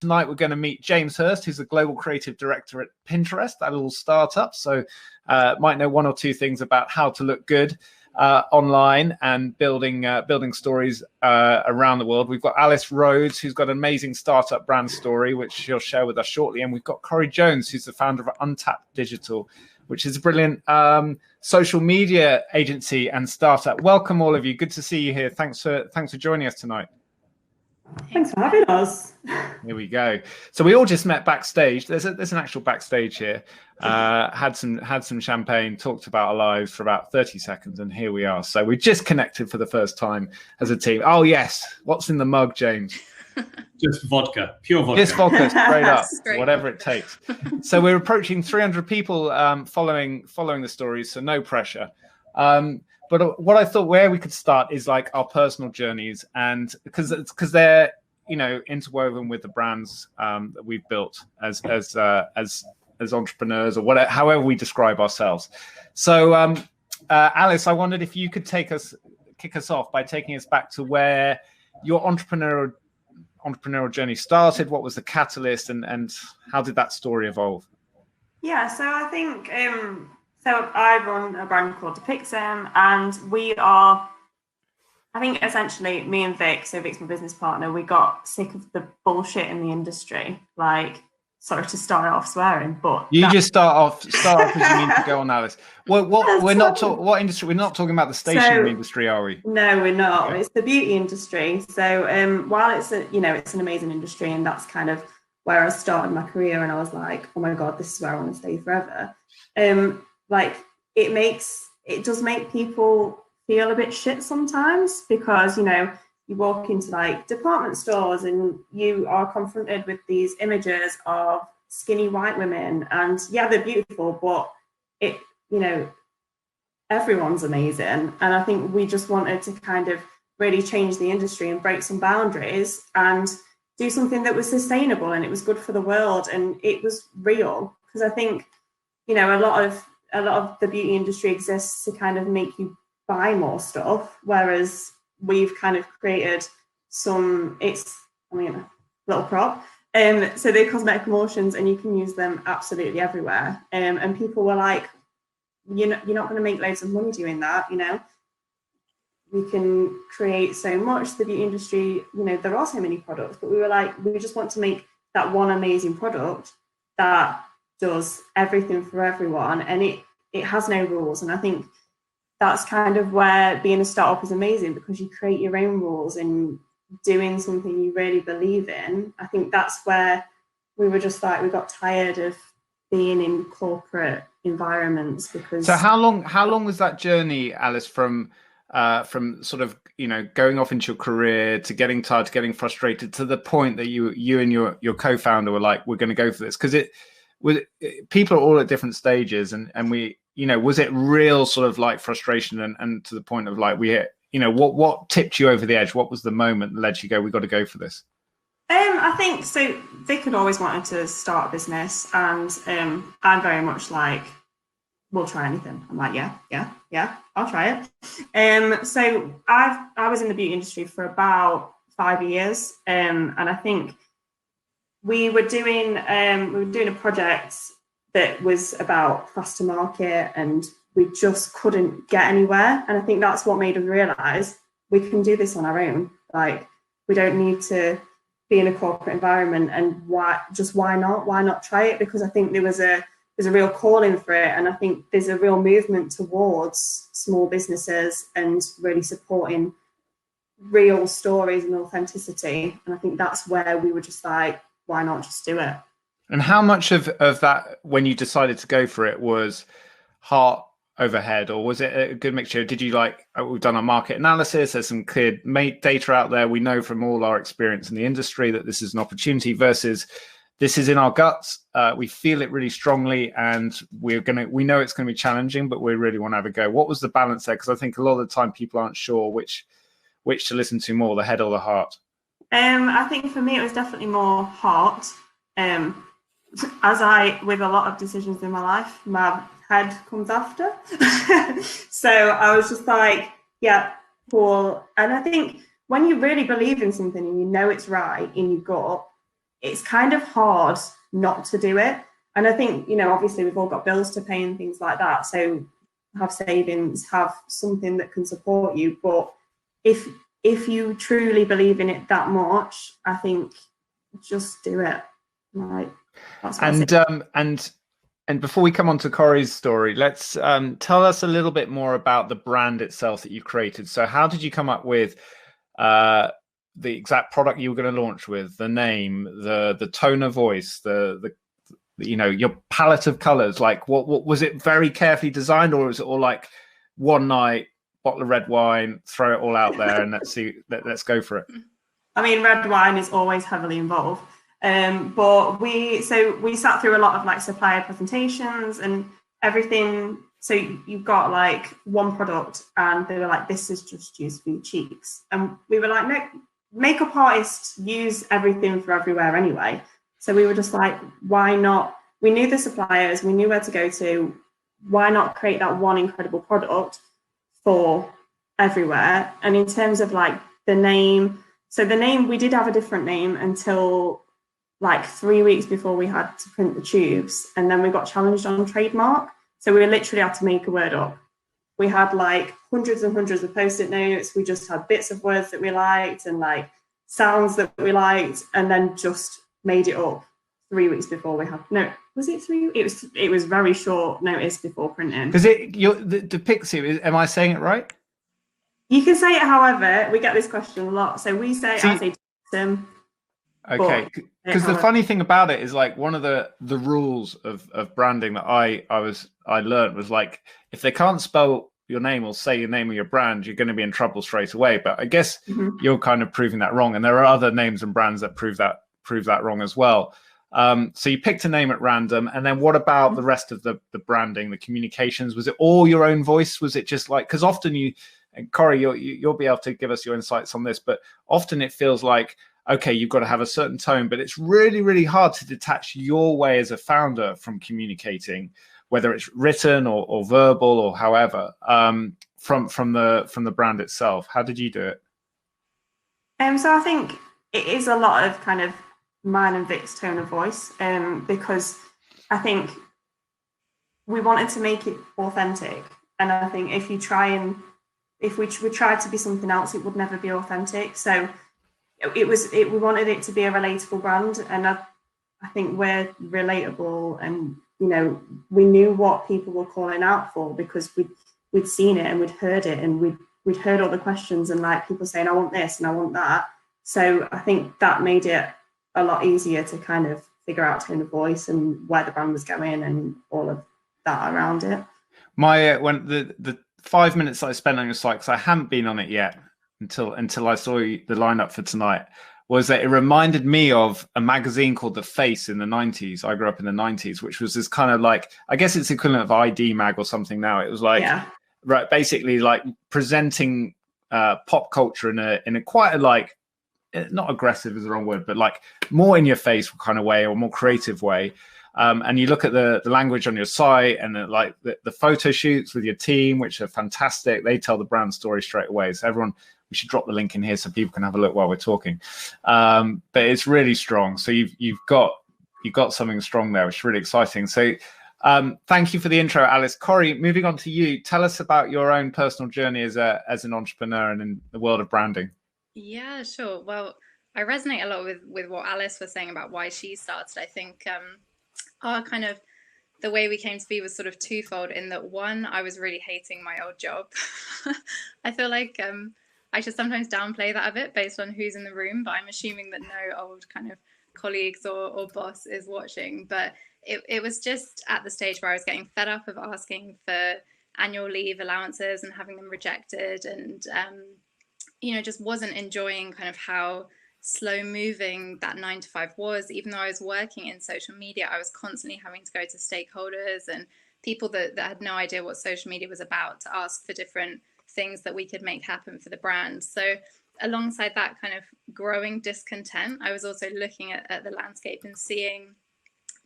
Tonight we're going to meet James Hurst, who's the Global Creative Director at Pinterest, that little startup. So might know one or two things about how to look good online and building stories around the world. We've got Alice Rhodes, who's got an amazing startup brand story, which she'll share with us shortly. And we've got Corey Jones, who's the founder of Untitled Digital, which is a brilliant social media agency and startup. Welcome, all of you. Good to see you here. Thanks for joining us tonight. Thanks for having us. Here we go. So we all just met backstage. There's an actual backstage here. Had some champagne, talked about our lives for about 30 seconds, and here we are. So we just connected for the first time as a team. Oh yes, what's in the mug, James? Just vodka, pure vodka. Just vodka, straight up, Straight whatever it takes. So we're approaching 300 people following the stories, so no pressure. But what I thought where we could start is like our personal journeys, and because they're interwoven with the brands that we've built as entrepreneurs or whatever, however we describe ourselves. So Alice, I wondered if you could kick us off by taking us back to where your entrepreneurial journey started. What was the catalyst, and how did that story evolve? Yeah, so I think so I run a brand called Depixum, and we are, I think essentially me and Vic, so Vic's my business partner, we got sick of the bullshit in the industry. Like, sorry to start off swearing, but you just start off as you mean to go on, Alice. What industry? We're not talking about the stationery industry, are we? No, we're not. Okay. It's the beauty industry. So while it's it's an amazing industry, and that's kind of where I started my career, and I was like, oh my god, this is where I want to stay forever. Like it does make people feel a bit shit sometimes, because you walk into like department stores and you are confronted with these images of skinny white women, and yeah, they're beautiful, but everyone's amazing. And I think we just wanted to kind of really change the industry and break some boundaries and do something that was sustainable, and it was good for the world, and it was real. Because I think a lot of the beauty industry exists to kind of make you buy more stuff, whereas we've kind of created little prop. So they're cosmetic emulsions, and you can use them absolutely everywhere. And people were like, you're not going to make loads of money doing that, We can create so much. The beauty industry, there are so many products, but we were like, we just want to make that one amazing product that does everything for everyone, and it has no rules. And I think that's kind of where being a startup is amazing, because you create your own rules and doing something you really believe in. I think that's where we were just like, we got tired of being in corporate environments. Because so how long was that journey, Alice, from sort of going off into your career to getting tired, to getting frustrated, to the point that you and your co-founder were like, we're going to go for this? Because people are all at different stages, and we was it real sort of like frustration and to the point of like what tipped you over the edge? What was the moment that led you go, we got to go for this? I think so. Vic had always wanted to start a business, and I'm very much like, we'll try anything. I'm like, yeah, I'll try it. So I was in the beauty industry for about 5 years, and I think we were doing a project that was about faster market, and we just couldn't get anywhere. And I think that's what made us realize we can do this on our own. Like, we don't need to be in a corporate environment, and why not try it? Because I think there's a real calling for it, and I think there's a real movement towards small businesses and really supporting real stories and authenticity. And I think that's where we were just like, why not just do it? And how much of that, when you decided to go for it, was heart over head, or was it a good mixture? Did you we've done our market analysis, there's some clear data out there, we know from all our experience in the industry that this is an opportunity, versus this is in our guts, we feel it really strongly, and we know it's going to be challenging, but we really want to have a go? What was the balance there? Because I think a lot of the time people aren't sure which to listen to more, the head or the heart. I think for me it was definitely more heart. With a lot of decisions in my life, my head comes after. So I was just like, yeah, cool. And I think when you really believe in something and you know it's right in your gut, it's kind of hard not to do it. And I think, you know, obviously we've all got bills to pay and things like that. So have savings, have something that can support you. But if you truly believe in it that much, I think just do it. Like, that's what and before we come on to Corey's story, let's tell us a little bit more about the brand itself that you created. So how did you come up with the exact product you were going to launch with, the name, the tone of voice, the you know, your palette of colors? Like what was it very carefully designed, or was it all like one night, bottle of red wine, throw it all out there and let's go for it? I mean, red wine is always heavily involved. But we sat through a lot of like supplier presentations and everything. So you've got like one product and they were like, this is just used for your cheeks. And we were like, no, makeup artists use everything for everywhere anyway. So we were just like, why not? We knew the suppliers, we knew where to go to. Why not create that one incredible product for everywhere? And in terms of like the name, so the name, we did have a different name until like 3 weeks before we had to print the tubes. And then we got challenged on trademark. So we literally had to make a word up. We had like hundreds and hundreds of Post-it notes. We just had bits of words that we liked and like sounds that we liked, and then just made it up 3 weeks before we had, no, was it 3? It was very short notice before printing. Because the Pixie, am I saying it right? You can say it however. We get this question a lot. So we say, I say Tim. Okay, because the funny thing about it is like one of the rules of branding that I learned was like, if they can't spell your name or say your name or your brand, you're going to be in trouble straight away. But I guess you're kind of proving that wrong, and there are other names and brands that prove that wrong as well. So you picked a name at random, and then what about the rest of the branding, the communications? Was it all your own voice? Was it just like, because often and Corey, you'll be able to give us your insights on this, but often it feels like, okay, you've got to have a certain tone, but it's really, really hard to detach your way as a founder from communicating, whether it's written or verbal or however, from the brand itself. How did you do it? So I think it is a lot of kind of mine and Vic's tone of voice, because I think we wanted to make it authentic, and I think if we tried to be something else, it would never be authentic. So we wanted it to be a relatable brand, and I think we're relatable, and you know, we knew what people were calling out for because we'd seen it and we'd heard it, and we'd heard all the questions and like people saying, I want this and I want that. So I think that made it a lot easier to kind of figure out tone of voice and where the brand was going and all of that around it. My when the 5 minutes that I spent on your site, because I hadn't been on it yet until I saw the lineup for tonight, was that it reminded me of a magazine called The Face in the 90s. I grew up in the 90s, which was this kind of like, I guess it's equivalent of ID Mag or something now. It was like, right, basically like presenting pop culture in a quite a like, not aggressive is the wrong word, but like more in your face kind of way, or more creative way. And you look at the language on your site and the photo shoots with your team, which are fantastic. They tell the brand story straight away. So everyone, we should drop the link in here so people can have a look while we're talking. But it's really strong. So you've got something strong there, which is really exciting. So thank you for the intro, Alice. Corey, moving on to you. Tell us about your own personal journey as an entrepreneur and in the world of branding. Yeah, sure. Well, I resonate a lot with what Alice was saying about why she started. I think our kind of the way we came to be was sort of twofold, in that one, I was really hating my old job. I feel like I should sometimes downplay that a bit based on who's in the room, but I'm assuming that no old kind of colleagues or boss is watching. But it was just at the stage where I was getting fed up of asking for annual leave allowances and having them rejected, and just wasn't enjoying kind of how slow moving that 9 to 5 was. Even though I was working in social media, I was constantly having to go to stakeholders and people that had no idea what social media was about to ask for different things that we could make happen for the brand. So alongside that kind of growing discontent, I was also looking at the landscape and seeing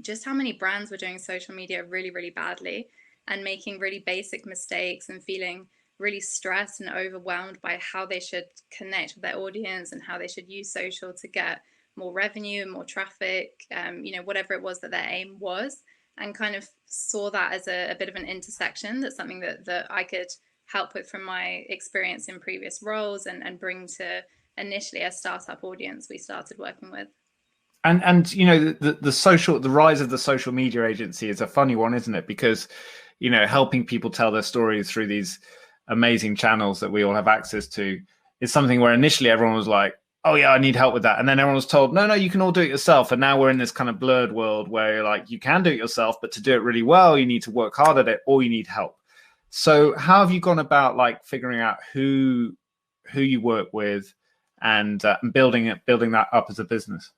just how many brands were doing social media really, really badly and making really basic mistakes and feeling really stressed and overwhelmed by how they should connect with their audience and how they should use social to get more revenue and more traffic, whatever it was that their aim was, and kind of saw that as a bit of an intersection. That's something that I could help with from my experience in previous roles and bring to initially a startup audience we started working with. And the rise of the social media agency is a funny one, isn't it? Because, helping people tell their stories through these amazing channels that we all have access to is something where initially everyone was like, oh yeah, I need help with that. And then everyone was told, no, you can all do it yourself. And now we're in this kind of blurred world where you're like, you can do it yourself, but to do it really well, you need to work hard at it, or you need help. So how have you gone about like figuring out who you work with and building that up as a business?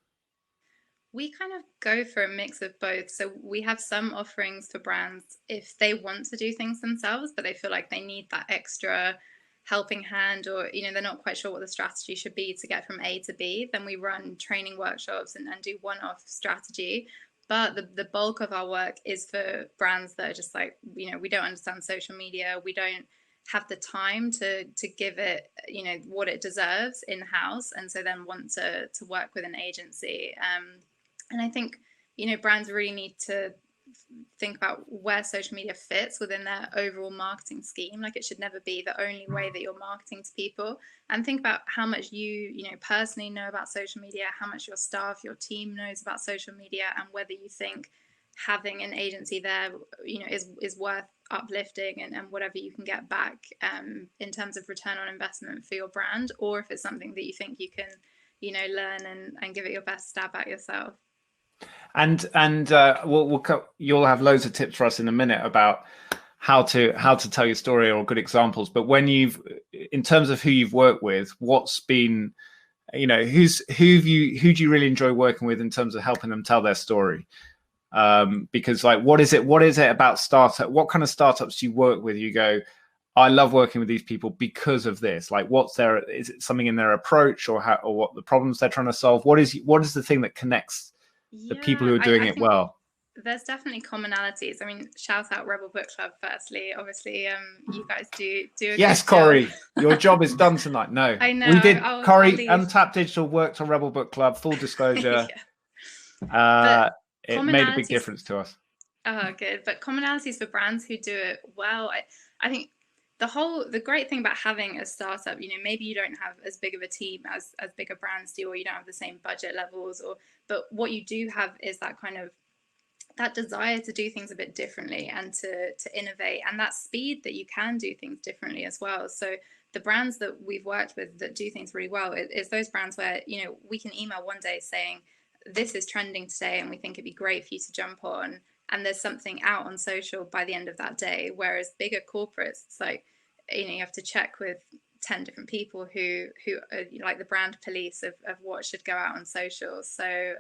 We kind of go for a mix of both. So we have some offerings for brands if they want to do things themselves, but they feel like they need that extra helping hand, or they're not quite sure what the strategy should be to get from A to B. Then we run training workshops and do one-off strategy. But the bulk of our work is for brands that are just like, we don't understand social media. We don't have the time to give it, what it deserves in-house. And so then want to work with an agency. And I think, brands really need to think about where social media fits within their overall marketing scheme. Like, it should never be the only way that you're marketing to people, and think about how much you personally know about social media, how much your staff, your team knows about social media, and whether you think having an agency there, is worth uplifting and whatever you can get back in terms of return on investment for your brand, or if it's something that you think you can, learn and give it your best stab at yourself. And you'll have loads of tips for us in a minute about how to tell your story or good examples. But in terms of who you've worked with, what's been, who do you really enjoy working with in terms of helping them tell their story? Because like, what is it about startup? What kind of startups do you work with? You go, I love working with these people because of this. Like, is it something in their approach or what the problems they're trying to solve? What is the thing that connects the people who are doing it well? There's definitely commonalities. I mean, shout out Rebel Book Club firstly. Obviously, you guys do a yes, good Corey, job. Your job is done tonight. No, I know. We did. Corey, I'll Untapped Digital worked on Rebel Book Club. Full disclosure. It made a big difference to us. Oh, good. But commonalities for brands who do it well. I think the great thing about having a startup, maybe you don't have as big of a team as bigger brands do, or you don't have the same budget levels, but what you do have is that kind of that desire to do things a bit differently and to innovate, and that speed that you can do things differently as well. So the brands that we've worked with that do things really well is those brands where, we can email one day saying, this is trending today and we think it'd be great for you to jump on, and there's something out on social by the end of that day. Whereas bigger corporates, it's like, you have to check with 10 different people who are like the brand police of what should go out on social. So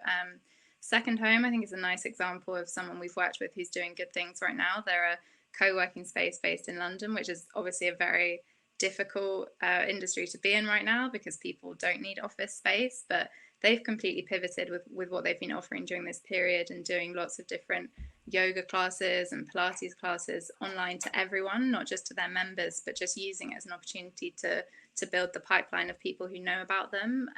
Second Home, I think, is a nice example of someone we've worked with who's doing good things right now. They're a co-working space based in London, which is obviously a very difficult industry to be in right now because people don't need office space, but they've completely pivoted with what they've been offering during this period and doing lots of different yoga classes and Pilates classes online to everyone, not just to their members, but just using it as an opportunity to build the pipeline of people who know about them,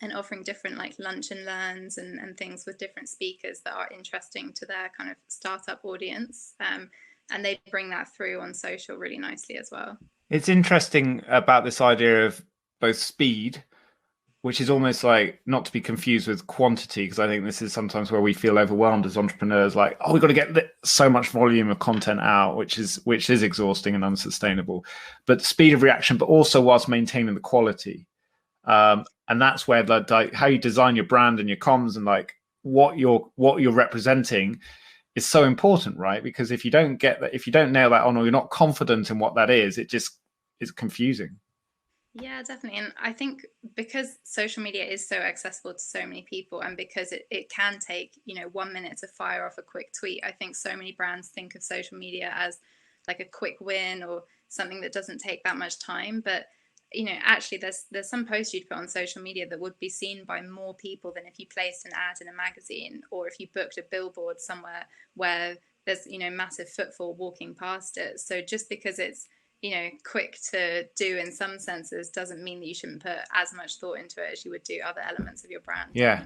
and offering different like lunch and learns and things with different speakers that are interesting to their kind of startup audience. And they bring that through on social really nicely as well. It's interesting about this idea of both speed, which is almost like not to be confused with quantity, because I think this is sometimes where we feel overwhelmed as entrepreneurs, like, oh, we've got to get so much volume of content out, which is exhausting and unsustainable. But speed of reaction, but also whilst maintaining the quality. And that's where like how you design your brand and your comms and like what you're representing is so important, right? Because if you don't get that, if you don't nail that on, or you're not confident in what that is, it just is confusing. Yeah, definitely. And I think because social media is so accessible to so many people, and because it can take, 1 minute to fire off a quick tweet, I think so many brands think of social media as like a quick win or something that doesn't take that much time. But, actually there's some posts you'd put on social media that would be seen by more people than if you placed an ad in a magazine, or if you booked a billboard somewhere where there's, massive footfall walking past it. So just because it's quick to do in some senses doesn't mean that you shouldn't put as much thought into it as you would do other elements of your brand. Yeah.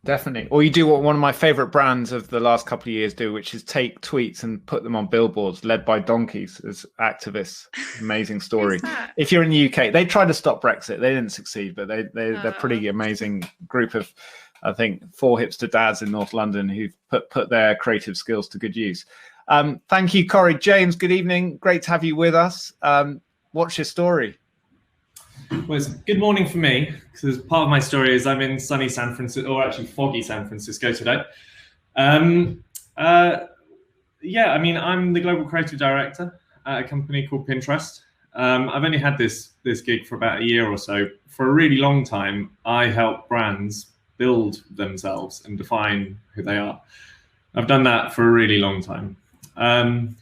Definitely. Or you do what one of my favorite brands of the last couple of years do, which is take tweets and put them on billboards led by donkeys as activists. Amazing story. If you're in the UK, they tried to stop Brexit. They didn't succeed, but they're pretty amazing group of, I think, 4 hipster dads in North London who've put their creative skills to good use. Thank you, Corey. James, good evening. Great to have you with us. What's your story? Well, it's good morning for me, because part of my story is I'm in sunny San Francisco, or actually foggy San Francisco today. Yeah, I mean, I'm the global creative director at a company called Pinterest. I've only had this gig for about a year or so. For a really long time, I help brands build themselves and define who they are. I've done that for a really long time.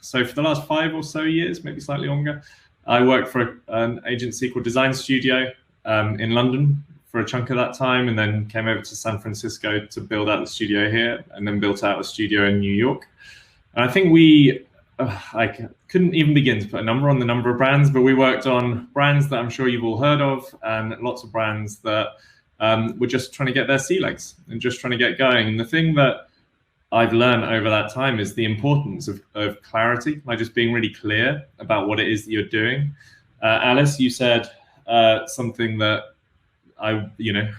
So for the last 5 or so years, maybe slightly longer, I worked for an agency called Design Studio in London for a chunk of that time, and then came over to San Francisco to build out the studio here, and then built out a studio in New York. And I think I couldn't even begin to put a number on the number of brands, but we worked on brands that I'm sure you've all heard of, and lots of brands that were just trying to get their sea legs and just trying to get going. And the thing that I've learned over that time is the importance of clarity, like just being really clear about what it is that you're doing. Alice, you said something that I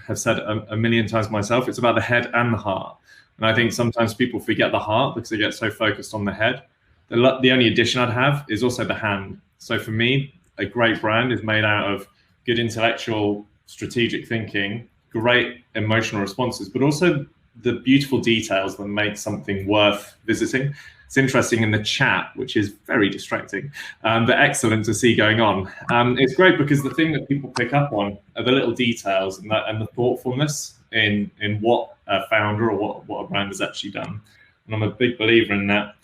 have said a million times myself. It's about the head and the heart. And I think sometimes people forget the heart because they get so focused on the head. The only addition I'd have is also the hand. So for me, a great brand is made out of good intellectual, strategic thinking, great emotional responses, but also the beautiful details that make something worth visiting. It's interesting in the chat, which is very distracting, but excellent to see going on. It's great because the thing that people pick up on are the little details and the thoughtfulness in what a founder or what a brand has actually done. And I'm a big believer in that.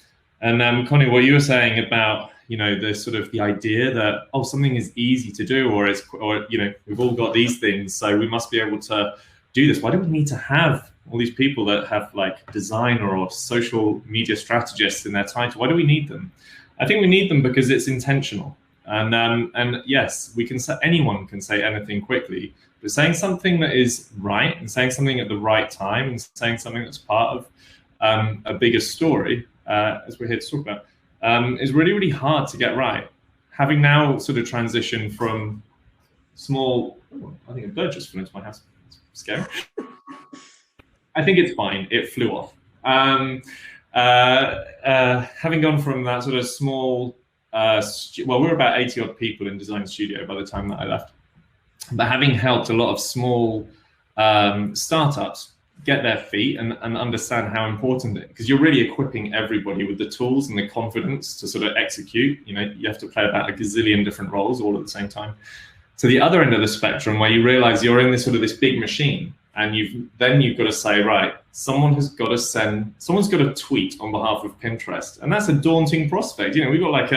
And Connie, what you were saying about the sort of the idea that something is easy to do, or we've all got these things, so we must be able to do this. Why do we need to have all these people that have like designer or social media strategists in their title? Why do we need them? I think we need them because it's intentional. And yes, anyone can say anything quickly, but saying something that is right and saying something at the right time and saying something that's part of a bigger story, as we're here to talk about, is really, really hard to get right. Having now sort of transitioned from small, I think a bird just flew into my house. It's scary. I think it's fine. It flew off. Having gone from that sort of small, we were about 80 odd people in Design Studio by the time that I left. But having helped a lot of small startups get their feet and understand how important it is, because you're really equipping everybody with the tools and the confidence to sort of execute. You have to play about a gazillion different roles all at the same time. To the other end of the spectrum, where you realize you're in this big machine, and you've got to say, right, someone's got to tweet on behalf of Pinterest. And that's a daunting prospect. We've got like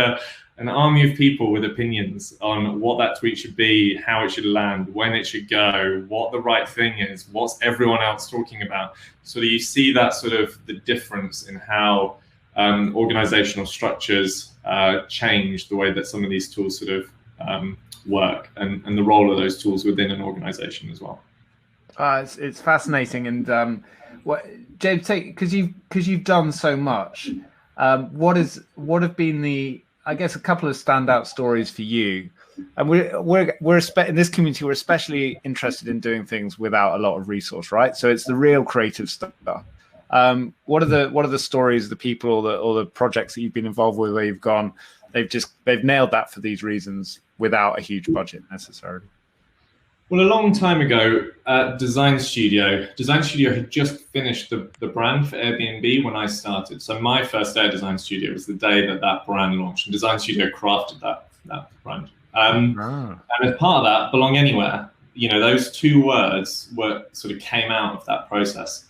an army of people with opinions on what that tweet should be, how it should land, when it should go, what the right thing is, what's everyone else talking about. So you see that sort of the difference in how organizational structures change the way that some of these tools sort of work, and the role of those tools within an organization as well. It's fascinating, and James, because you've done so much, what have been I guess a couple of standout stories for you? And we're in this community, we're especially interested in doing things without a lot of resource, right? So it's the real creative stuff. What are the stories, the people, or the projects that you've been involved with where you've gone, they've nailed that for these reasons without a huge budget necessarily? Well, a long time ago, Design Studio had just finished the brand for Airbnb when I started. So my first day at Design Studio was the day that brand launched, and Design Studio crafted that brand. And as part of that, Belong Anywhere, those 2 words came out of that process.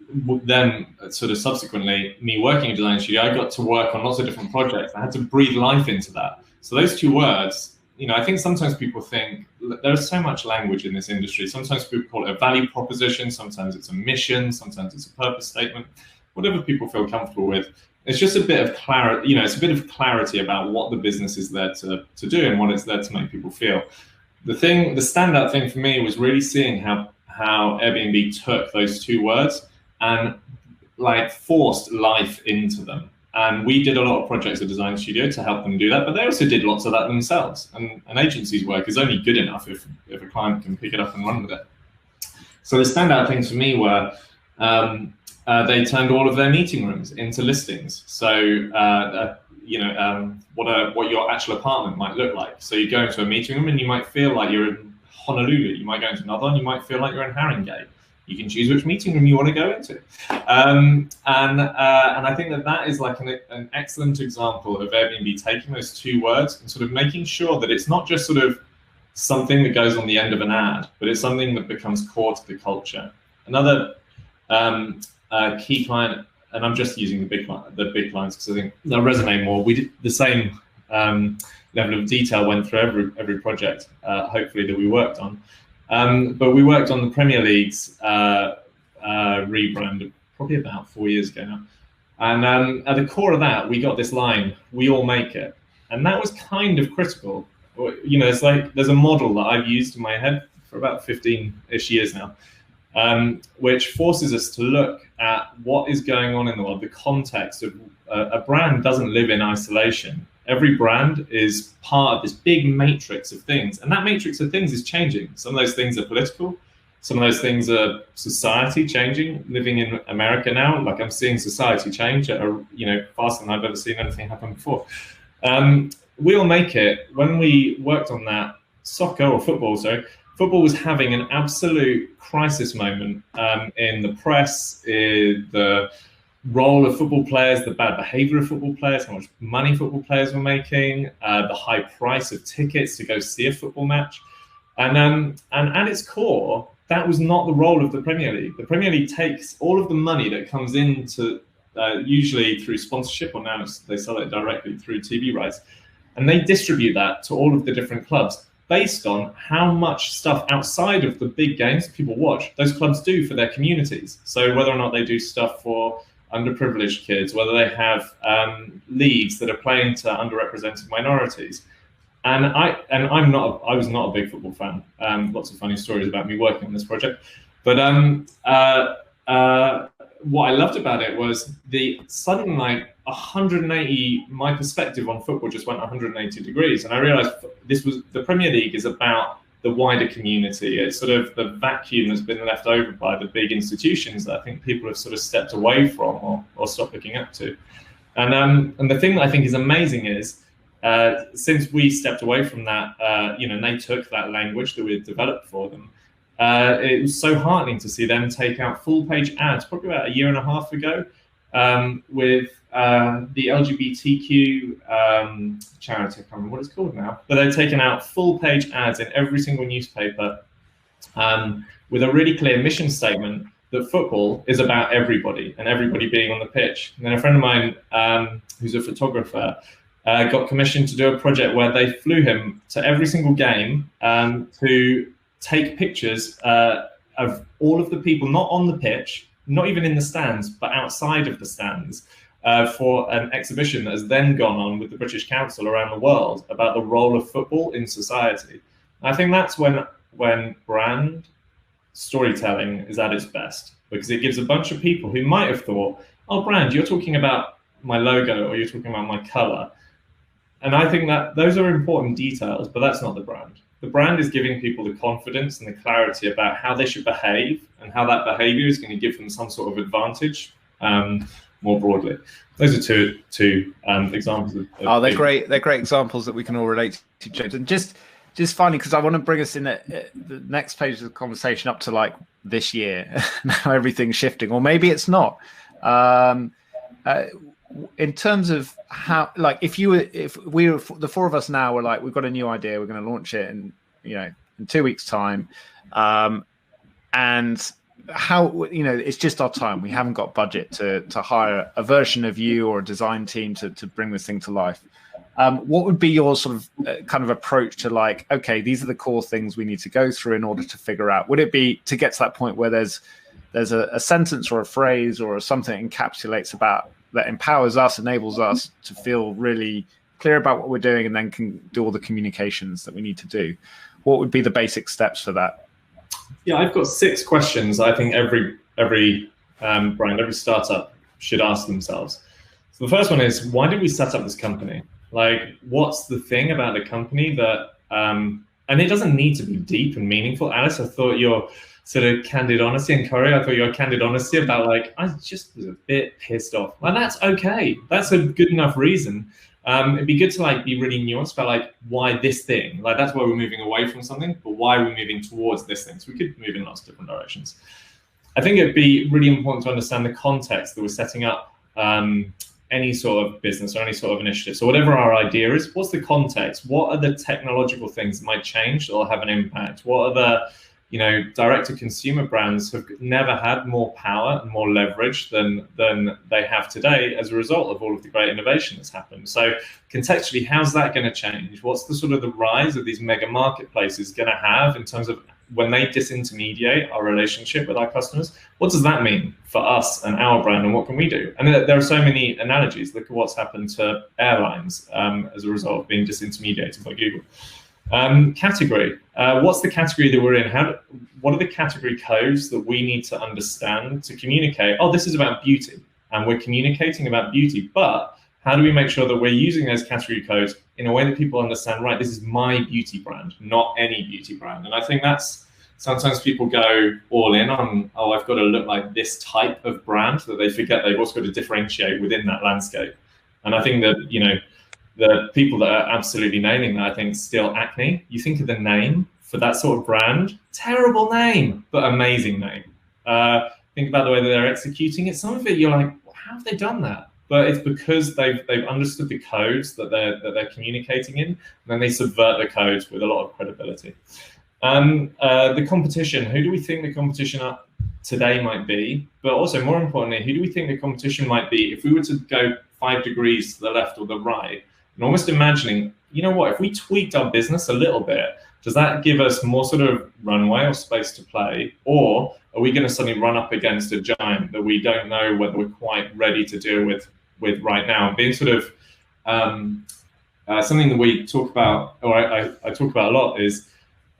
Then, sort of subsequently, me working at Design Studio, I got to work on lots of different projects. I had to breathe life into that. So those 2 words, I think sometimes people think there's so much language in this industry. Sometimes people call it a value proposition. Sometimes it's a mission. Sometimes it's a purpose statement. Whatever people feel comfortable with. It's just a bit of clarity, it's a bit of clarity about what the business is there to do and what it's there to make people feel. The standout thing for me was really seeing how Airbnb took those two words and like forced life into them. And we did a lot of projects at Design Studio to help them do that, but they also did lots of that themselves. And an agency's work is only good enough if a client can pick it up and run with it. So the standout things for me were they turned all of their meeting rooms into listings. So what your actual apartment might look like. So you go into a meeting room and you might feel like you're in Honolulu. You might go into another one. You might feel like you're in Haringey. You can choose which meeting room you want to go into. And I think that is like an excellent example of Airbnb taking those two words and sort of making sure that it's not just sort of something that goes on the end of an ad, but it's something that becomes core to the culture. Another key client, and I'm just using the big clients because I think they'll resonate more. We did the same level of detail went through every project, hopefully, that we worked on. But we worked on the Premier League's rebrand probably about 4 years ago now. And at the core of that, we got this line, "We all make it." And that was kind of critical. It's like there's a model that I've used in my head for about 15-ish years now, which forces us to look at what is going on in the world, the context of a brand doesn't live in isolation. Every brand is part of this big matrix of things, and that matrix of things is changing. Some of those things are political, some of those things are society changing. Living in America now, like I'm seeing society change at faster than I've ever seen anything happen before. We all make it. When we worked on that, football was having an absolute crisis moment in the press, the role of football players, the bad behavior of football players, how much money football players were making, the high price of tickets to go see a football match. And at its core, that was not the role of the Premier League. The Premier League takes all of the money that comes into, usually through sponsorship, or now they sell it directly through TV rights, and they distribute that to all of the different clubs based on how much stuff outside of the big games people watch those clubs do for their communities. So whether or not they do stuff for underprivileged kids, whether they have leagues that are playing to underrepresented minorities. And I was not a big football fan. Lots of funny stories about me working on this project. But what I loved about it was the sudden 180, my perspective on football just went 180 degrees. And I realized the Premier League is about the wider community. It's sort of the vacuum that's been left over by the big institutions that I think people have sort of stepped away from or stopped looking up to. And the thing that I think is amazing is, since we stepped away from that, and they took that language that we had developed for them, it was so heartening to see them take out full-page ads, probably about a year and a half ago, with the LGBTQ charity. I can't remember what it's called now, but they've taken out full-page ads in every single newspaper with a really clear mission statement that football is about everybody and everybody being on the pitch. And then a friend of mine, who's a photographer, got commissioned to do a project where they flew him to every single game to take pictures of all of the people not on the pitch, not even in the stands, but outside of the stands, for an exhibition that has then gone on with the British Council around the world about the role of football in society. I think that's when brand storytelling is at its best, because it gives a bunch of people who might have thought, oh, brand, you're talking about my logo or you're talking about my color. And I think that those are important details, but that's not the brand. The brand is giving people the confidence and the clarity about how they should behave and how that behavior is going to give them some sort of advantage more broadly. Those are two examples. They're great. They're great examples that we can all relate to, James. And just finally, because I want to bring us in the next page of the conversation up to this year, now everything's shifting, or maybe it's not. In terms of how, if we were the four of us now were we've got a new idea, we're going to launch it in 2 weeks' time, and how it's just our time. We haven't got budget to hire a version of you or a design team to bring this thing to life. What would be your sort of kind of approach to okay, these are the core things we need to go through in order to figure out? Would it be to get to that point where there's a sentence or a phrase or something that encapsulates about that empowers us, enables us to feel really clear about what we're doing, and then can do all the communications that we need to do. What would be the basic steps for that? Yeah, I've got 6 questions I think every brand, every startup should ask themselves. So the first one is, why did we set up this company? Like, what's the thing about the company that, and it doesn't need to be deep and meaningful. Alice, I thought your sort of candid honesty, and Corey, I thought your candid honesty about like, I just was a bit pissed off. Well, that's okay. That's a good enough reason. It'd be good to like be really nuanced about like, why this thing? Like, that's why we're moving away from something, but why are we moving towards this thing? So we could move in lots of different directions. I think it'd be really important to understand the context that we're setting up any sort of business or any sort of initiative. So whatever our idea is, what's the context? What are the technological things that might change or have an impact? What are the, you know, direct-to-consumer brands have never had more power and more leverage than they have today as a result of all of the great innovation that's happened. So contextually, how's that going to change? What's the sort of the rise of these mega marketplaces going to have in terms of when they disintermediate our relationship with our customers? What does that mean for us and our brand, and what can we do? And there are so many analogies. Look at what's happened to airlines as a result of being disintermediated by Google. Category. What's the category that we're in? What are the category codes that we need to understand to communicate? Oh, this is about beauty, and we're communicating about beauty, but how do we make sure that we're using those category codes in a way that people understand, right, this is my beauty brand, not any beauty brand? And I think that's, sometimes people go all in on, oh, I've got to look like this type of brand, that they forget they've also got to differentiate within that landscape. And I think that, you know, the people that are absolutely nailing that, I think, still Acne. You think of the name for that sort of brand, terrible name, but amazing name. Think about the way that they're executing it. Some of it, you're like, how have they done that? But it's because they've understood the codes that they're communicating in, and then they subvert the codes with a lot of credibility. The competition, who do we think the competition today might be? But also, more importantly, who do we think the competition might be if we were to go 5 degrees to the left or the right, and almost imagining, you know what, if we tweaked our business a little bit, does that give us more sort of runway or space to play? Or are we going to suddenly run up against a giant that we don't know whether we're quite ready to deal with right now? Being sort of something that we talk about, or I talk about a lot, is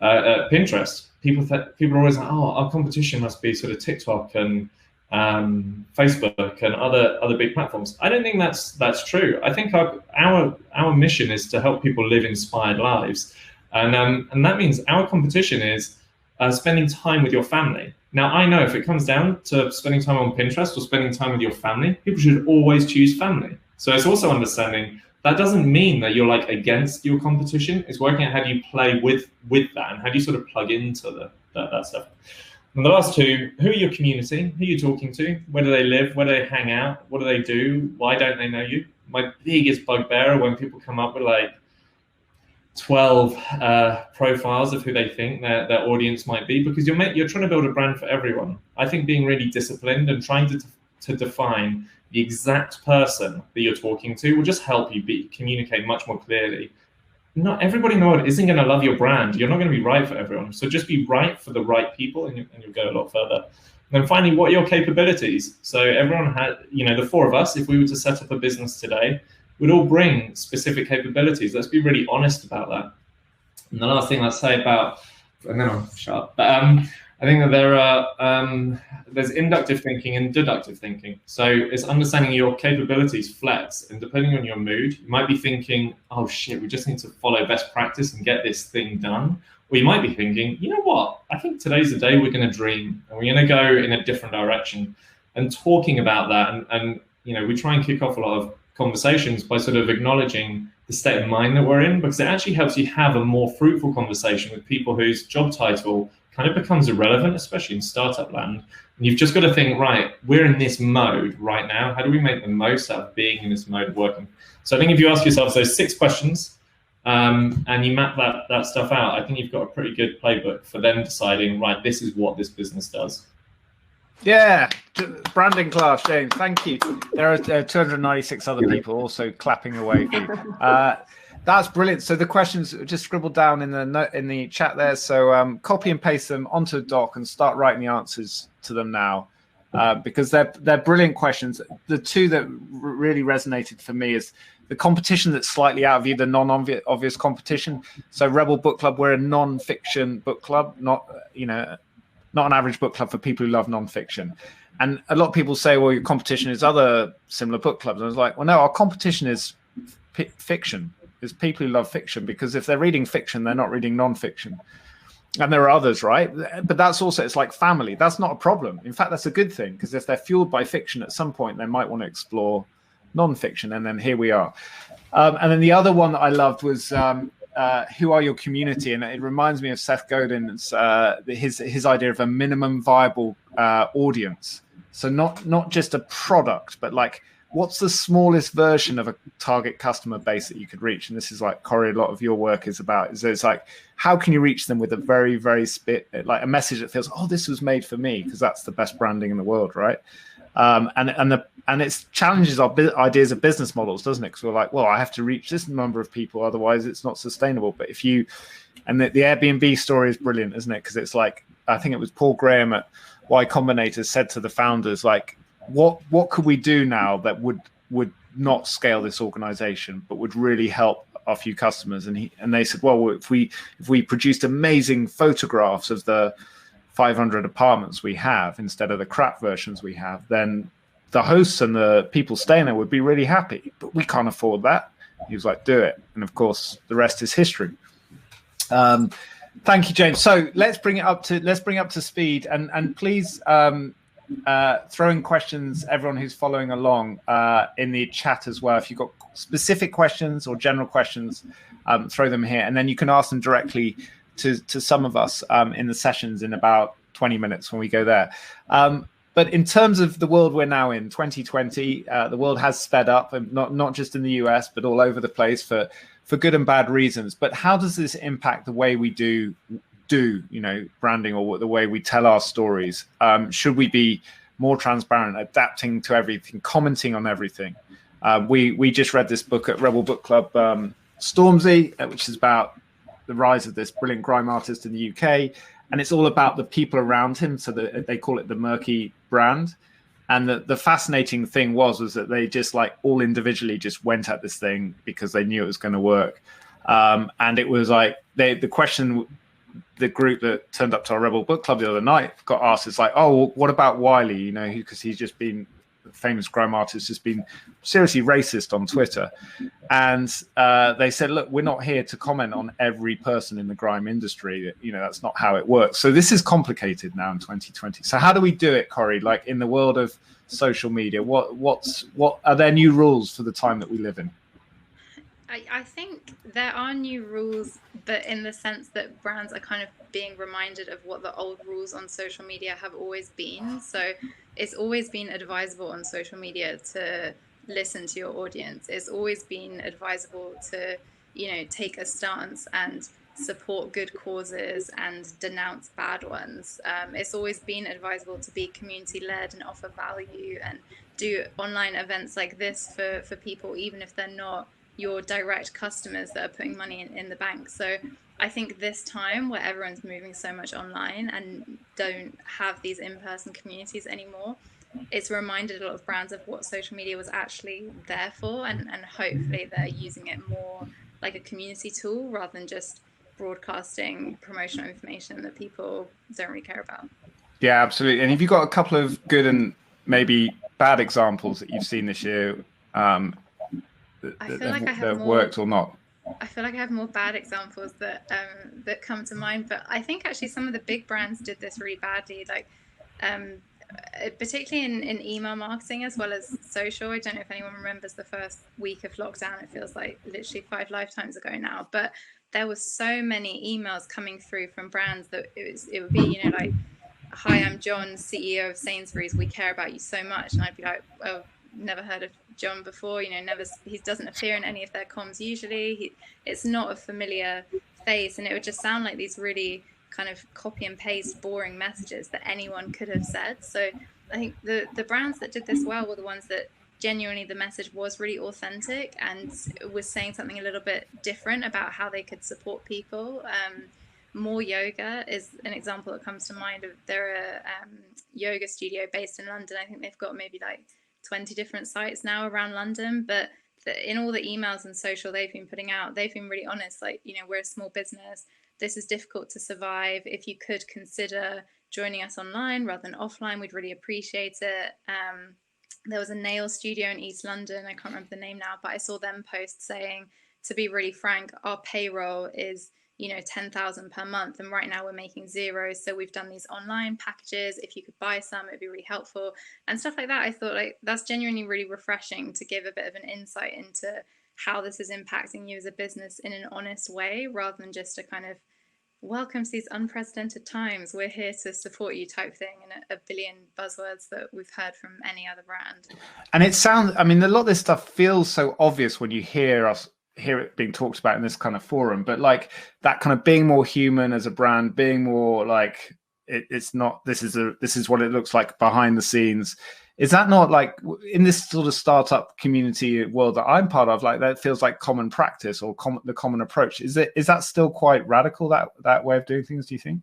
Pinterest. People are always like, oh, our competition must be sort of TikTok and Facebook and other big platforms. I don't think that's true. I think our mission is to help people live inspired lives, and that means our competition is spending time with your family. Now, I know if it comes down to spending time on Pinterest or spending time with your family, people should always choose family. So it's also understanding that doesn't mean that you're like against your competition. It's working out how do you play with that, and how do you sort of plug into that stuff. And the last 2, who are your community? Who are you talking to? Where do they live? Where do they hang out? What do they do? Why don't they know you? My biggest bugbear when people come up with like 12 profiles of who they think their audience might be, because you're trying to build a brand for everyone. I think being really disciplined and trying to define the exact person that you're talking to will just help you communicate much more clearly. Not everybody in the world isn't going to love your brand. You're not going to be right for everyone. So just be right for the right people, and you'll go a lot further. And then finally, what are your capabilities? So everyone had, the 4 of us, if we were to set up a business today, would all bring specific capabilities. Let's be really honest about that. And the last thing I'll say about, and then I'll shut up, but I think that there's inductive thinking and deductive thinking. So it's understanding your capabilities flex, and depending on your mood, you might be thinking, oh shit, we just need to follow best practice and get this thing done. Or you might be thinking, you know what, I think today's the day we're going to dream, and we're going to go in a different direction. And talking about that, and we try and kick off a lot of conversations by sort of acknowledging the state of mind that we're in, because it actually helps you have a more fruitful conversation with people whose job title kind of becomes irrelevant, especially in startup land. And you've just got to think, right, we're in this mode right now. How do we make the most out of being in this mode of working? So I think if you ask yourselves those 6 questions and you map that stuff out, I think you've got a pretty good playbook for them deciding, right, this is what this business does. Yeah, branding class, James. Thank you. There are 296 other people also clapping away. That's brilliant. So the questions just scribbled down in the chat there. So copy and paste them onto a doc and start writing the answers to them now. because they're brilliant questions. The two that really resonated for me is the competition that's slightly out of view, the non-obvious competition. So Rebel Book Club, we're a non-fiction book club, not an average book club for people who love non-fiction. And a lot of people say, well, your competition is other similar book clubs. And I was like, well, no, our competition is fiction. It's people who love fiction, because if they're reading fiction, they're not reading non-fiction. And there are others, right? But that's also, it's like family. That's not a problem. In fact, that's a good thing, because if they're fueled by fiction at some point, they might want to explore non-fiction. And then here we are. And then the other one that I loved was who are your community? And it reminds me of Seth Godin's his idea of a minimum viable audience. So not just a product, but like, what's the smallest version of a target customer base that you could reach? And this is like, Corey, a lot of your work is about. Is it's like, how can you reach them with a very, very like a message that feels, oh, this was made for me, because that's the best branding in the world, right? And it challenges our ideas of business models, doesn't it? Because we're like, well, I have to reach this number of people, otherwise it's not sustainable. But if you, and the Airbnb story is brilliant, isn't it? Because it's like, I think it was Paul Graham at Y Combinator said to the founders, like, what could we do now that would not scale this organization, but would really help our few customers? And they said, well, if we produced amazing photographs of the 500 apartments we have instead of the crap versions we have, then the hosts and the people staying there would be really happy. But we can't afford that. He was like, do it. And of course, the rest is history. Thank you, James. So let's bring it up to speed, and please throw in questions, everyone who's following along, in the chat as well. If you've got specific questions or general questions, throw them here, and then you can ask them directly to some of us in the sessions in about 20 minutes when we go there. But in terms of the world we're now in, 2020, the world has sped up, and not just in the US, but all over the place for good and bad reasons. But how does this impact the way we do branding, or the way we tell our stories? Should we be more transparent, adapting to everything, commenting on everything? We just read this book at Rebel Book Club, Stormzy, which is about the rise of this brilliant grime artist in the UK. And it's all about the people around him. So they call it the murky brand. And the fascinating thing was that they just like all individually just went at this thing because they knew it was going to work. And it was like the question, the group that turned up to our Rebel Book Club the other night got asked, it's like, oh, what about Wiley? Because he's just been, the famous grime artist, just been seriously racist on Twitter. And they said, look, we're not here to comment on every person in the grime industry. That's not how it works. So this is complicated now in 2020. So how do we do it, Corey? Like in the world of social media, what are there new rules for the time that we live in? I think there are new rules, but in the sense that brands are kind of being reminded of what the old rules on social media have always been. So it's always been advisable on social media to listen to your audience. It's always been advisable to, take a stance and support good causes and denounce bad ones. It's always been advisable to be community-led and offer value and do online events like this for people, even if they're not your direct customers that are putting money in the bank. So I think this time where everyone's moving so much online and don't have these in-person communities anymore, it's reminded a lot of brands of what social media was actually there for, and hopefully they're using it more like a community tool rather than just broadcasting promotional information that people don't really care about. Yeah, absolutely. And have you got a couple of good and maybe bad examples that you've seen this year that worked or not? I feel like I have more bad examples that come to mind, but I think actually some of the big brands did this really badly, like particularly in email marketing as well as social. I don't know if anyone remembers the first week of lockdown. It feels like literally 5 lifetimes ago now, but there was so many emails coming through from brands that it would be, like, hi, I'm John, CEO of Sainsbury's. We care about you so much. And I'd be like, well, never heard of John before, he doesn't appear in any of their comms usually. It's not a familiar face, and it would just sound like these really kind of copy and paste boring messages that anyone could have said. So I think the brands that did this well were the ones that genuinely the message was really authentic and was saying something a little bit different about how they could support people. more yoga is an example that comes to mind. They're a yoga studio based in London. I think they've got maybe like 20 different sites now around London, but in all the emails and social they've been putting out, they've been really honest, like, you know, we're a small business, this is difficult to survive. If you could consider joining us online rather than offline, we'd really appreciate it. There was a nail studio in East London, I can't remember the name now, but I saw them post saying, to be really frank, our payroll is, you know, 10,000 per month, and right now we're making 0. So we've done these online packages. If you could buy some, it'd be really helpful, and stuff like that. I thought, like, that's genuinely really refreshing to give a bit of an insight into how this is impacting you as a business in an honest way, rather than just a kind of welcome to these unprecedented times, we're here to support you type thing, and a billion buzzwords that we've heard from any other brand. And it sounds, I mean, a lot of this stuff feels so obvious when you hear it being talked about in this kind of forum, but like that kind of being more human as a brand, being more like it's not, this is what it looks like behind the scenes. Is that not like in this sort of startup community world that I'm part of, like that feels like common practice or the common approach? Is that still quite radical, that way of doing things, do you think?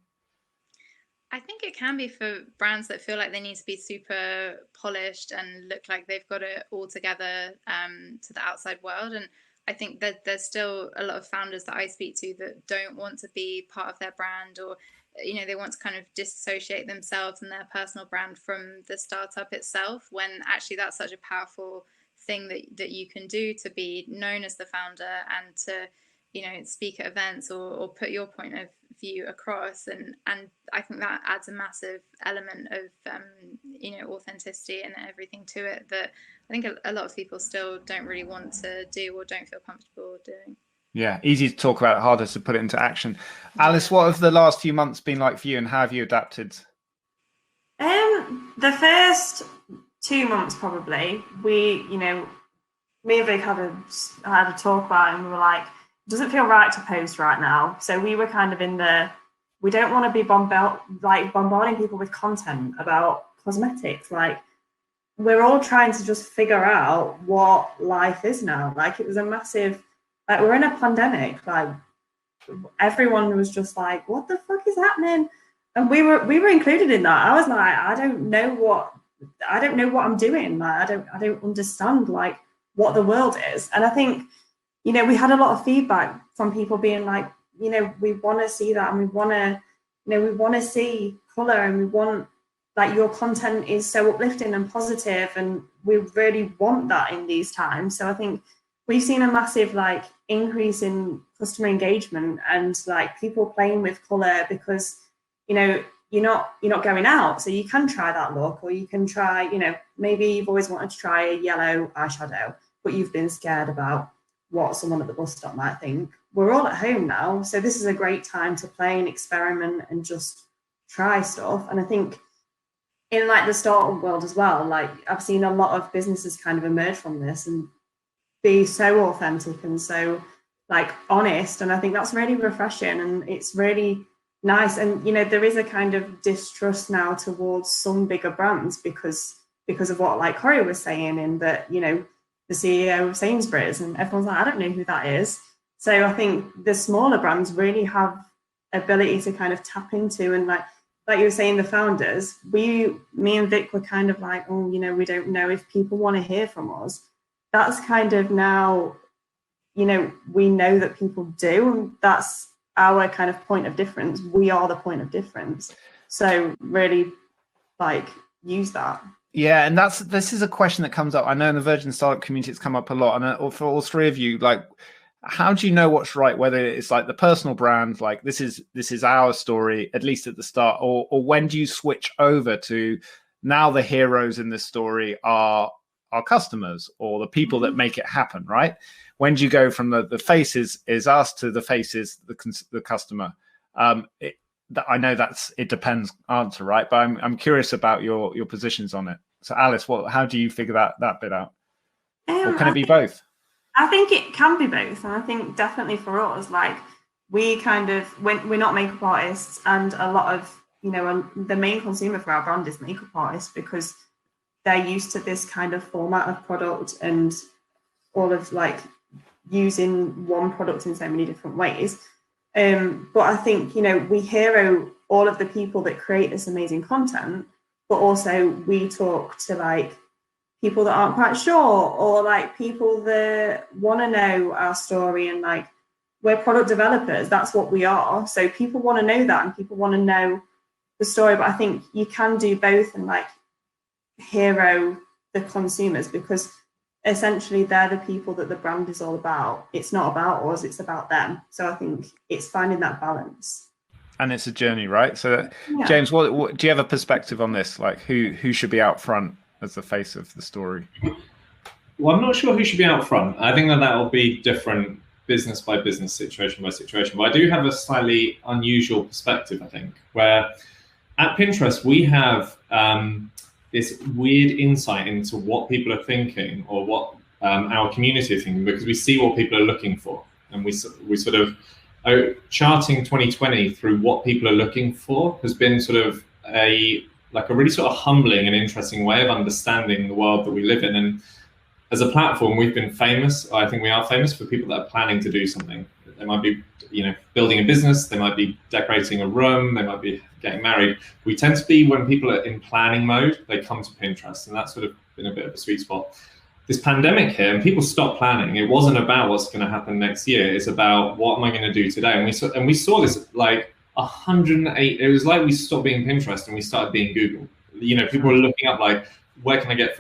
I think it can be for brands that feel like they need to be super polished and look like they've got it all together to the outside world. And I think that there's still a lot of founders that I speak to that don't want to be part of their brand, or, you know, they want to kind of disassociate themselves and their personal brand from the startup itself, when actually that's such a powerful thing that you can do, to be known as the founder and to, you know, speak at events or put your point of view across. And I think that adds a massive element of, you know, authenticity and everything to it that I think a lot of people still don't really want to do or don't feel comfortable doing. Yeah, easy to talk about, harder to put it into action. Alice, what have the last few months been like for you, and how have you adapted? The first 2 months probably, me and Vic had a talk about it, and we were like, it doesn't feel right to post right now. So we were kind of we don't want to be bombarding people with content about cosmetics. Like, we're all trying to just figure out what life is now. Like, it was a massive, like, we're in a pandemic. Like, everyone was just like, what the fuck is happening? And we were included in that. I was like, I don't know what I'm doing. Like, I don't understand like what the world is. And I think, you know, we had a lot of feedback from people being like, you know, we want to see that, and we want to see color, and we want, like, your content is so uplifting and positive, and we really want that in these times. So I think we've seen a massive like increase in customer engagement and like people playing with color, because, you know, you're not going out, so you can try that look, or you can try, you know, maybe you've always wanted to try a yellow eyeshadow, but you've been scared about what someone at the bus stop might think. We're all at home now, so this is a great time to play and experiment and just try stuff. And I think in like the startup world as well, like, I've seen a lot of businesses kind of emerge from this and be so authentic and so like honest, and I think that's really refreshing, and it's really nice. And, you know, there is a kind of distrust now towards some bigger brands because of what, like, Corey was saying, in that, you know, the CEO of Sainsbury's, and everyone's like, I don't know who that is. So I think the smaller brands really have ability to kind of tap into, and like you were saying, the founders, me and Vic were kind of like, oh, you know, we don't know if people want to hear from us. That's kind of now, you know, we know that people do, and that's our kind of point of difference. We are the point of difference. So really, like, use that. Yeah, and this is a question that comes up. I know in the Virgin StartUp community it's come up a lot, and for all three of you, like, how do you know what's right? Whether it's like the personal brand, like this is our story, at least at the start, or when do you switch over to now the heroes in this story are our customers or the people that make it happen, right? When do you go from the faces is us to the faces the customer? I know it depends answer, right? But I'm curious about your positions on it. So Alice, how do you figure that bit out? Or can it be both? I think it can be both. And I think definitely for us, like, we kind of, when we're not makeup artists, and a lot of, you know, the main consumer for our brand is makeup artists, because they're used to this kind of format of product and all of like using one product in so many different ways. But I think, we hero all of the people that create this amazing content, but also we talk to like people that aren't quite sure, or like people that want to know our story, and like we're product developers, that's what we are. So people want to know that, and people want to know the story. But I think you can do both and like hero the consumers, because essentially they're the people that the brand is all about. It's not about us, it's about them. So I think it's finding that balance. And it's a journey, right? So James, what do you have a perspective on this? Like who should be out front as the face of the story? Well, I'm not sure who should be out front. I think that will be different business by business, situation by situation. But I do have a slightly unusual perspective, I think, where at Pinterest, we have this weird insight into what people are thinking, or what our community are thinking, because we see what people are looking for. And we sort of, charting 2020 through what people are looking for has been sort of a really sort of humbling and interesting way of understanding the world that we live in. And as a platform, we've been famous. I think we are famous for people that are planning to do something. They might be, building a business. They might be decorating a room. They might be getting married. We tend to be, when people are in planning mode, they come to Pinterest, and that's sort of been a bit of a sweet spot. This pandemic here, and people stopped planning. It wasn't about what's going to happen next year. It's about what am I going to do today. And we saw this like 108. It was like we stopped being Pinterest and we started being Google. People were looking up like, where can I get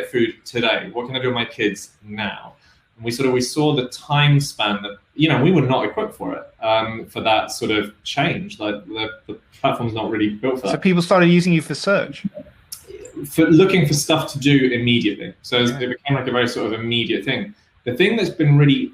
food today? What can I do with my kids now? And we saw the time span that we were not equipped for it, for that sort of change. Like the platform's not really built for that. So people started using you for search, for looking for stuff to do immediately. So it became like a very sort of immediate thing. The thing that's been really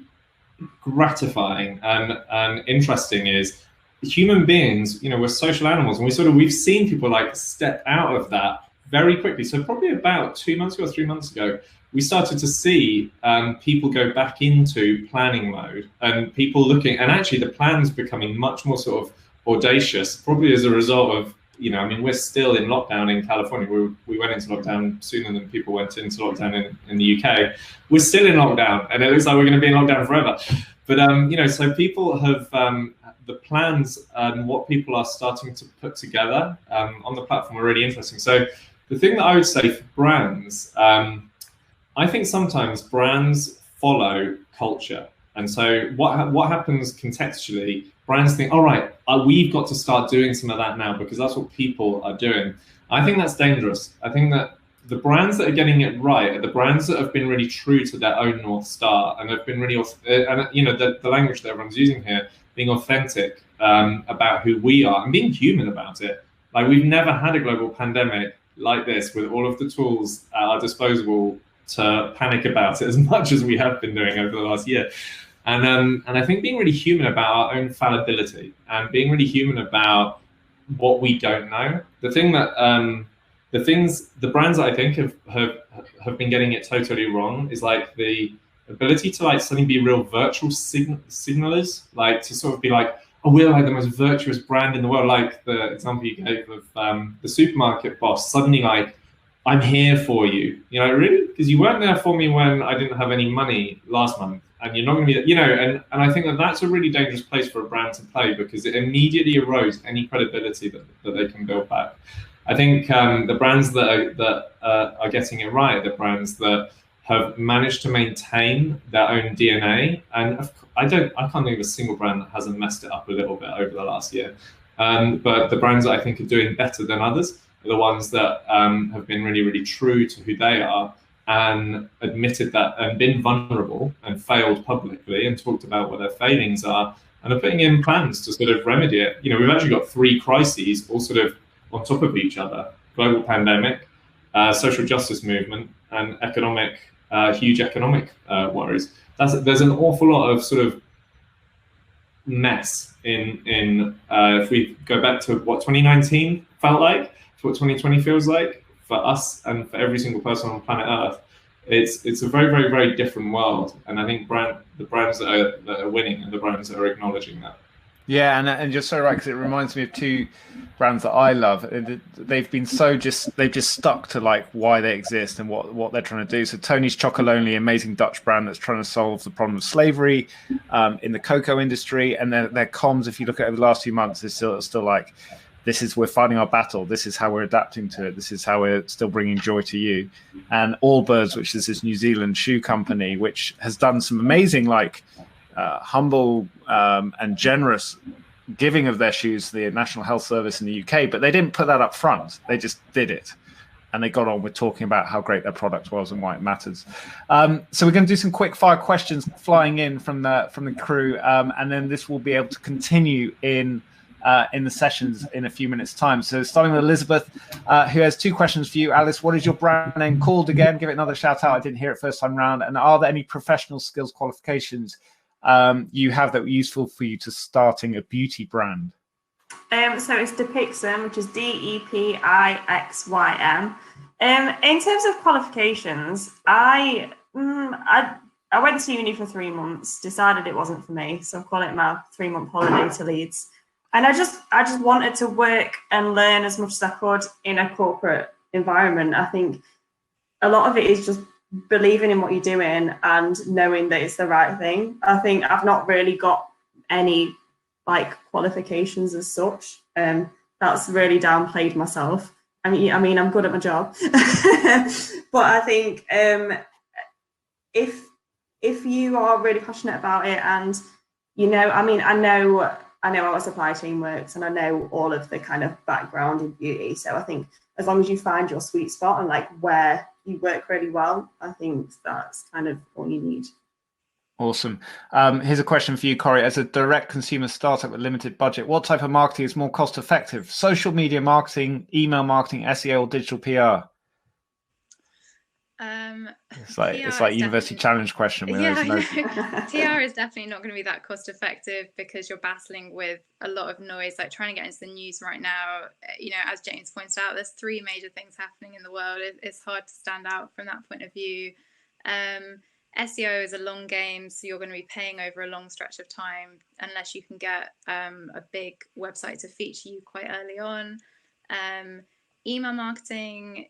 gratifying and interesting is human beings. We're social animals, and we've seen people like step out of that very quickly. So probably about 2 months ago or 3 months ago, we started to see people go back into planning mode, and people looking, and actually the plan's becoming much more sort of audacious, probably as a result of, we're still in lockdown in California. We went into lockdown sooner than people went into lockdown in the UK. We're still in lockdown, and it looks like we're going to be in lockdown forever. But, so people have, the plans and what people are starting to put together on the platform are really interesting. So the thing that I would say for brands, I think sometimes brands follow culture. And so what happens contextually, brands think, all right, we've got to start doing some of that now because that's what people are doing. I think that's dangerous. I think that the brands that are getting it right are the brands that have been really true to their own North Star, and have been really, and the language that everyone's using here, being authentic about who we are and being human about it. Like, we've never had a global pandemic like this with all of the tools at our disposal to panic about it as much as we have been doing over the last year. And I think being really human about our own fallibility and being really human about what we don't know. The thing that the brands that I think have been getting it totally wrong is like the ability to like suddenly be real virtual signalers, like to sort of be like, oh, we're like the most virtuous brand in the world, like the example you gave of the supermarket boss suddenly like, I'm here for you, really? Because you weren't there for me when I didn't have any money last month, and you're not going to be, and I think that that's a really dangerous place for a brand to play, because it immediately erodes any credibility that they can build back. I think the brands that are getting it right, the brands that have managed to maintain their own DNA, and I can't think of a single brand that hasn't messed it up a little bit over the last year. But the brands that I think are doing better than others are the ones that have been really, really true to who they are, and admitted that, and been vulnerable and failed publicly and talked about what their failings are, and are putting in plans to sort of remedy it. We've actually got 3 crises all sort of on top of each other: global pandemic, social justice movement, and huge economic worries. There's an awful lot of sort of mess in if we go back to what 2019 felt like, to what 2020 feels like for us and for every single person on planet Earth. It's a very, very, very different world, and I think the brands that are winning are the brands that are acknowledging that. Yeah, and you're so right, because it reminds me of two brands that I love. They've just stuck to like why they exist and what they're trying to do. So Tony's Chocolonely, amazing Dutch brand that's trying to solve the problem of slavery in the cocoa industry, and their comms, if you look at it over the last few months, is still like, we're fighting our battle. This is how we're adapting to it. This is how we're still bringing joy to you. And Allbirds, which is this New Zealand shoe company, which has done some amazing humble and generous giving of their shoes to the National Health Service in the UK, but they didn't put that up front. They just did it, and they got on with talking about how great their product was and why it matters. So we're going to do some quick fire questions flying in from the crew, and then this will be able to continue in the sessions in a few minutes' time. So starting with Elizabeth, who has two questions for you. Alice, what is your brand name called again? Give it another shout out. I didn't hear it first time round. And are there any professional skills qualifications you have that were useful for you to starting a beauty brand? So it's Depixum, which is DEPIXYM. In terms of qualifications, I went to uni for 3 months, decided it wasn't for me, so I'm calling it my 3-month holiday to Leeds. And I just wanted to work and learn as much as I could in a corporate environment. I think a lot of it is just believing in what you're doing and knowing that it's the right thing. I think I've not really got any qualifications as such. That's really downplayed myself. I mean, I'm good at my job, but I think if you are really passionate about it, and I know how a supply chain works, and I know all of the kind of background in beauty. So I think as long as you find your sweet spot and where you work really well, I think that's kind of all you need. Awesome. Here's a question for you, Corey. As a direct consumer startup with limited budget, what type of marketing is more cost effective? Social media marketing, email marketing, SEO, or digital PR? It's like university challenge question. PR is definitely not going to be that cost effective, because you're battling with a lot of noise, like trying to get into the news right now. As James points out, there's 3 major things happening in the world. It's hard to stand out from that point of view. SEO is a long game, so you're going to be paying over a long stretch of time unless you can get a big website to feature you quite early on. Email marketing,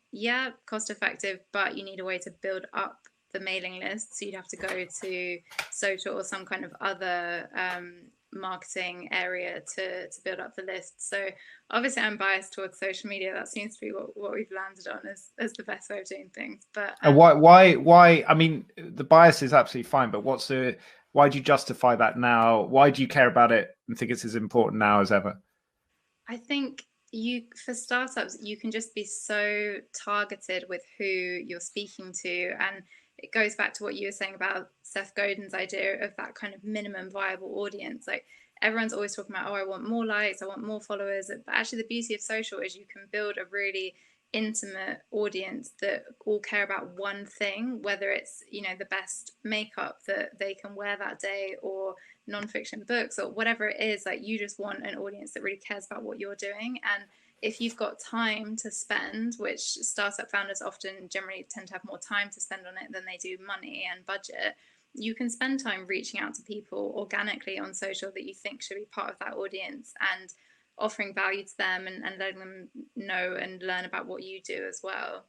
cost effective, but you need a way to build up the mailing list. So you'd have to go to social or some kind of other marketing area to build up the list. So obviously I'm biased towards social media. That seems to be what we've landed on as the best way of doing things. But why? I mean, the bias is absolutely fine, but why do you justify that now? Why do you care about it and think it's as important now as ever? I think for startups, you can just be so targeted with who you're speaking to. And it goes back to what you were saying about Seth Godin's idea of that kind of minimum viable audience. Like, everyone's always talking about, I want more likes, I want more followers. But actually the beauty of social is you can build a really intimate audience that all care about one thing, whether it's, the best makeup that they can wear that day, or non-fiction books, or whatever it is. Like, you just want an audience that really cares about what you're doing. And if you've got time to spend, which startup founders often generally tend to have more time to spend on it than they do money and budget, you can spend time reaching out to people organically on social that you think should be part of that audience, and offering value to them and letting them know and learn about what you do as well.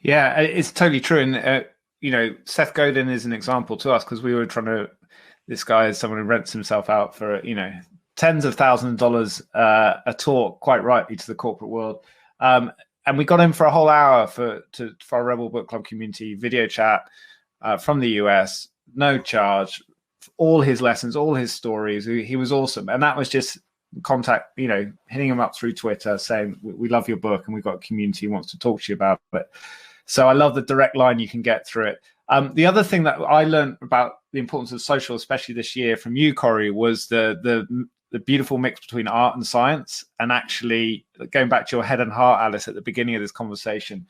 Yeah, it's totally true. And, Seth Godin is an example to us, because we were this guy is someone who rents himself out for, tens of thousands of dollars a talk, quite rightly, to the corporate world. And we got him for a whole hour for our Rebel Book Club community video chat from the US, no charge, all his lessons, all his stories. He was awesome. And that was just hitting him up through Twitter saying, we love your book and we've got a community who wants to talk to you about it. So I love the direct line you can get through it. The other thing that I learned about the importance of social, especially this year from you, Corey, was the beautiful mix between art and science. And actually, going back to your head and heart, Alice, at the beginning of this conversation,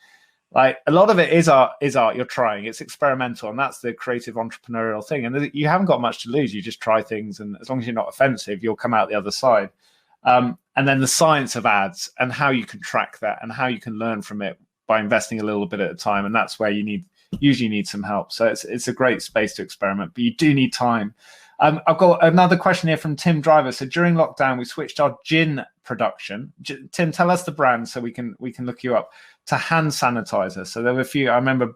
like, a lot of it is art. You're trying. It's experimental, and that's the creative entrepreneurial thing. And you haven't got much to lose. You just try things, and as long as you're not offensive, you'll come out the other side. And then the science of ads and how you can track that and how you can learn from it by investing a little bit at a time. And that's where you usually need some help. So it's a great space to experiment, but you do need time. I've got another question here from Tim Driver. So during lockdown, we switched our gin production. Tim, tell us the brand so we can look you up, to hand sanitizer. So there were a few. I remember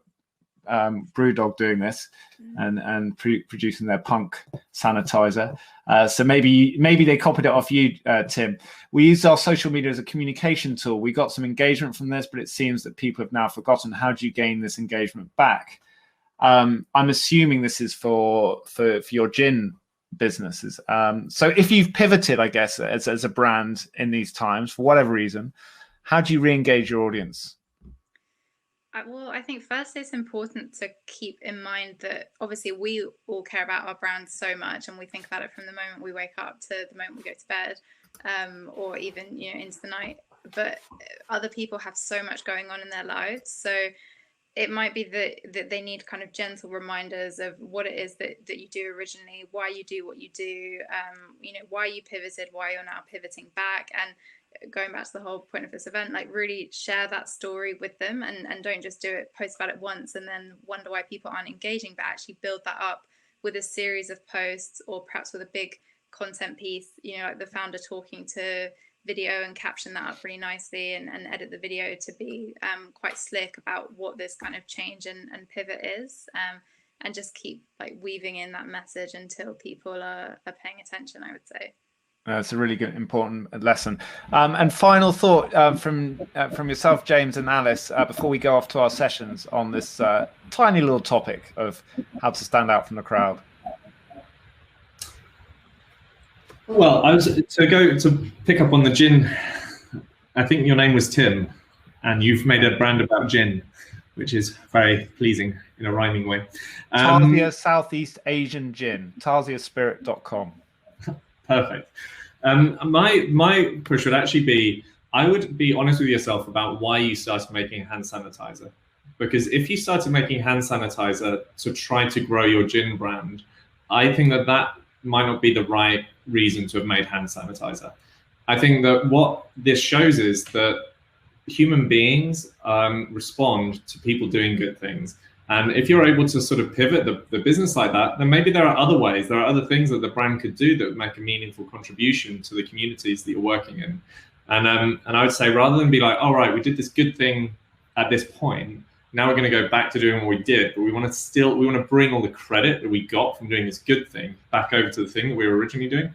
Brewdog doing this and producing their punk sanitizer. So maybe they copied it off you, Tim. We used our social media as a communication tool. We got some engagement from this, but it seems that people have now forgotten. How do you gain this engagement back? I'm assuming this is for your gin businesses. So if you've pivoted, I guess, as a brand in these times for whatever reason, how do you re-engage your audience? Well, I think first it's important to keep in mind that obviously we all care about our brand so much, and we think about it from the moment we wake up to the moment we go to bed, or even into the night. But other people have so much going on in their lives, so it might be that they need kind of gentle reminders of what it is that you do originally, why you do what you do, why you pivoted, why you're now pivoting back. And going back to the whole point of this event, like really share that story with them, and don't just do it, post about it once and then wonder why people aren't engaging, but actually build that up with a series of posts, or perhaps with a big content piece, like the founder talking to video, and caption that up really nicely, and edit the video to be quite slick about what this kind of change and pivot is, and just keep like weaving in that message until people are paying attention, I would say. It's a really good, important lesson. And final thought from yourself, James and Alice, before we go off to our sessions on this tiny little topic of how to stand out from the crowd. Well, to pick up on the gin. I think your name was Tim, and you've made a brand about gin, which is very pleasing in a rhyming way. Tarsia Southeast Asian Gin, tarsiaspirit.com. Perfect. My push would actually be, I would be honest with yourself about why you started making hand sanitizer. Because if you started making hand sanitizer to try to grow your gin brand, I think that might not be the right reason to have made hand sanitizer. I think that what this shows is that human beings respond to people doing good things. And if you're able to sort of pivot the business like that, then maybe there are other ways, there are other things that the brand could do that would make a meaningful contribution to the communities that you're working in. And I would say, rather than be like, all right, we did this good thing at this point, now we're going to go back to doing what we did, but we want to bring all the credit that we got from doing this good thing back over to the thing that we were originally doing.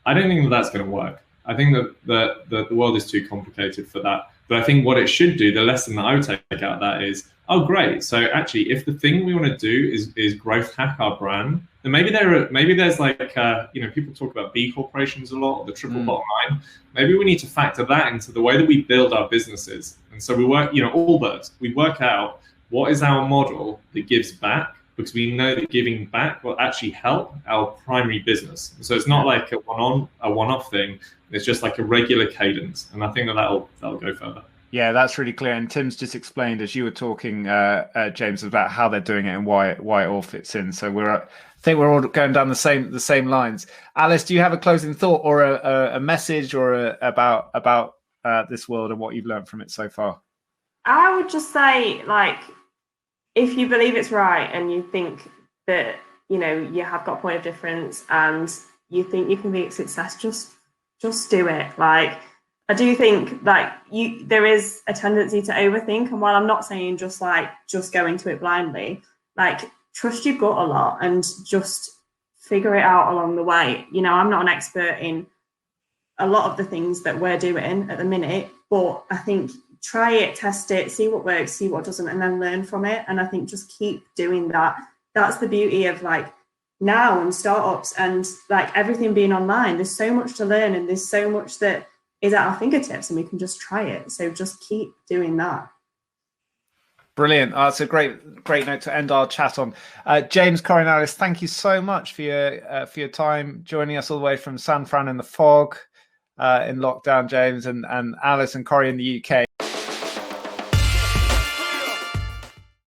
I don't think that that's going to work. I think that the world is too complicated for that. But I think what it should do, the lesson that I would take out of that is, oh, great. So actually, if the thing we want to do is growth hack our brand, then maybe there's like, people talk about B corporations a lot, or the triple bottom line. Maybe we need to factor that into the way that we build our businesses. And so we work, Allbirds, we work out what is our model that gives back, because we know that giving back will actually help our primary business. So it's not like a one-off thing. It's just like a regular cadence. And I think that'll go further. Yeah, that's really clear. And Tim's just explained, as you were talking, James, about how they're doing it and why it all fits in. So I think we're all going down the same lines. Alice, do you have a closing thought or a message or about this world and what you've learned from it so far? I would just say, like, if you believe it's right and you think that you have got a point of difference and you think you can be a success, just do it. Like, I do think that there is a tendency to overthink, and while I'm not saying just go into it blindly, like, trust your gut a lot and just figure it out along the way. I'm not an expert in a lot of the things that we're doing at the minute, but I think try it, test it, see what works, see what doesn't, and then learn from it. And I think just keep doing that. That's the beauty of now and startups and everything being online. There's so much to learn, and there's so much that is at our fingertips, and we can just try it. So just keep doing that. Brilliant. That's a great note to end our chat on. James, Corey, and Alice, thank you so much for your time joining us all the way from San Fran in the fog, in lockdown, James, and Alice and Corey in the UK.